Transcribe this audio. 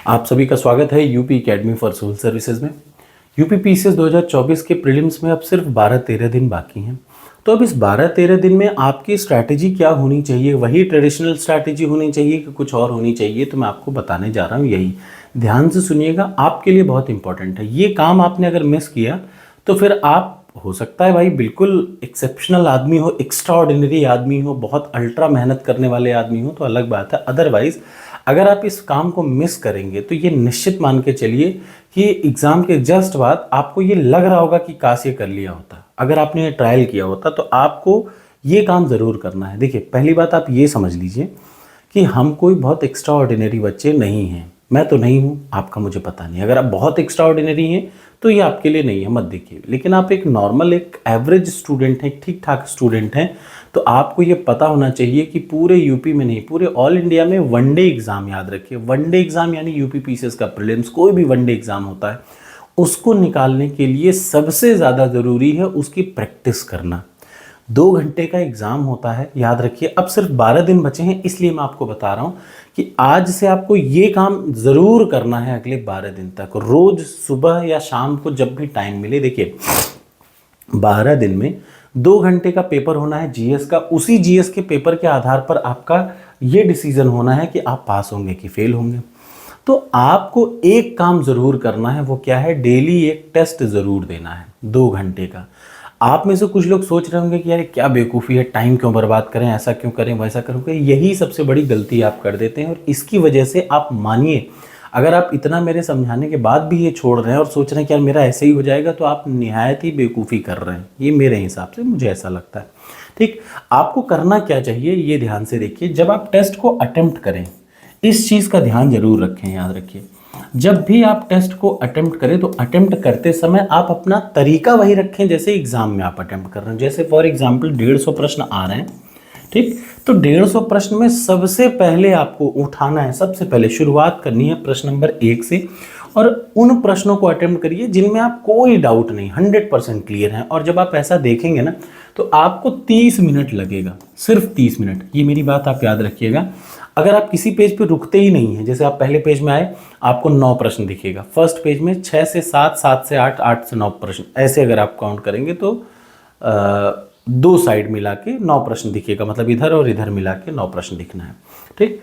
आप सभी का स्वागत है UP academy for civil services में। यूपी पीसीएस 2024 के प्रीलिम्स में अब सिर्फ 12-13 दिन बाकी हैं। तो अब इस 12-13 दिन में आपकी स्ट्रैटेजी क्या होनी चाहिए? वही ट्रेडिशनल स्ट्रैटेजी होनी चाहिए कि कुछ और होनी चाहिए? तो मैं आपको बताने जा रहा हूँ यही। ध्यान से सुनिएगा, आपके लिए बहुत इंपॉर्टेंट है। ये काम आपने अगर मिस किया तो फिर आप हो सकता है भाई बिल्कुल एक्सेप्शनल आदमी हो, एक्स्ट्रा ऑर्डिनरी आदमी हो, बहुत अल्ट्रा मेहनत करने वाले आदमी हो तो अलग बात है। अदरवाइज अगर आप इस काम को मिस करेंगे तो ये निश्चित मान के चलिए कि एग्ज़ाम के जस्ट बाद आपको ये लग रहा होगा कि काश ये कर लिया होता। अगर आपने ये ट्रायल किया होता तो आपको ये काम ज़रूर करना है। देखिए, पहली बात आप ये समझ लीजिए कि हम कोई बहुत एक्स्ट्रा ऑर्डिनरी बच्चे नहीं हैं। मैं तो नहीं हूँ, आपका मुझे पता नहीं। अगर आप बहुत एक्स्ट्रा ऑर्डिनरी हैं तो ये आपके लिए नहीं है, मत देखिए। लेकिन आप एक नॉर्मल, एक एवरेज स्टूडेंट हैं, ठीक ठाक स्टूडेंट हैं, तो आपको ये पता होना चाहिए कि पूरे यूपी में नहीं, पूरे ऑल इंडिया में वनडे एग्ज़ाम, याद रखिए वनडे एग्ज़ाम यानी यूपी पीसीएस का प्रीलिम्स, कोई भी वनडे एग्ज़ाम होता है, उसको निकालने के लिए सबसे ज़्यादा ज़रूरी है उसकी प्रैक्टिस करना। 2 घंटे का एग्ज़ाम होता है, याद रखिए। अब सिर्फ 12 दिन बचे हैं, इसलिए मैं आपको बता रहा हूँ कि आज से आपको ये काम ज़रूर करना है अगले 12 दिन तक। रोज़ सुबह या शाम को जब भी टाइम मिले, देखिए 12 दिन में 2 घंटे का पेपर होना है जीएस का। उसी जीएस के पेपर के आधार पर आपका ये डिसीजन होना है कि आप पास होंगे कि फेल होंगे। तो आपको एक काम ज़रूर करना है, वो क्या है? डेली एक टेस्ट ज़रूर देना है 2 घंटे का। आप में से कुछ लोग सोच रहे होंगे कि यार क्या बेवकूफ़ी है, टाइम क्यों बर्बाद करें, ऐसा क्यों करें, वैसा करोगे। यही सबसे बड़ी गलती आप कर देते हैं और इसकी वजह से आप मानिए, अगर आप इतना मेरे समझाने के बाद भी ये छोड़ रहे हैं और सोच रहे हैं कि यार मेरा ऐसे ही हो जाएगा, तो आप निहायत ही बेवकूफ़ी कर रहे हैं। ये मेरे हिसाब से, मुझे ऐसा लगता है। ठीक, आपको करना क्या चाहिए ये ध्यान से देखिए। जब आप टेस्ट को अटेम्प्ट करें, इस चीज़ का ध्यान जरूर रखें, याद रखिए। जब भी आप टेस्ट को अटेम्प्ट करें तो अटेम्प्ट करते समय आप अपना तरीका वही रखें जैसे एग्जाम में आप अटेम्प्ट कर रहे हैं। जैसे फॉर एग्जांपल 150 प्रश्न आ रहे हैं, ठीक, तो 150 प्रश्न में सबसे पहले आपको उठाना है, सबसे पहले शुरुआत करनी है प्रश्न नंबर 1 से, और उन प्रश्नों को अटेम्प्ट करिए जिनमें आप कोई डाउट नहीं, 100% क्लियर हैं। और जब आप ऐसा देखेंगे ना तो आपको 30 मिनट लगेगा, सिर्फ 30 मिनट। ये मेरी बात आप याद रखिएगा। अगर आप किसी पेज पे रुकते ही नहीं हैं, जैसे आप पहले पेज में आए, आपको 9 प्रश्न दिखेगा, फर्स्ट पेज में 6 से 7, 7 से 8, 8 से 9 प्रश्न, ऐसे अगर आप काउंट करेंगे तो 2 साइड मिला के 9 प्रश्न दिखेगा, मतलब इधर और इधर मिला के 9 प्रश्न दिखना है। ठीक,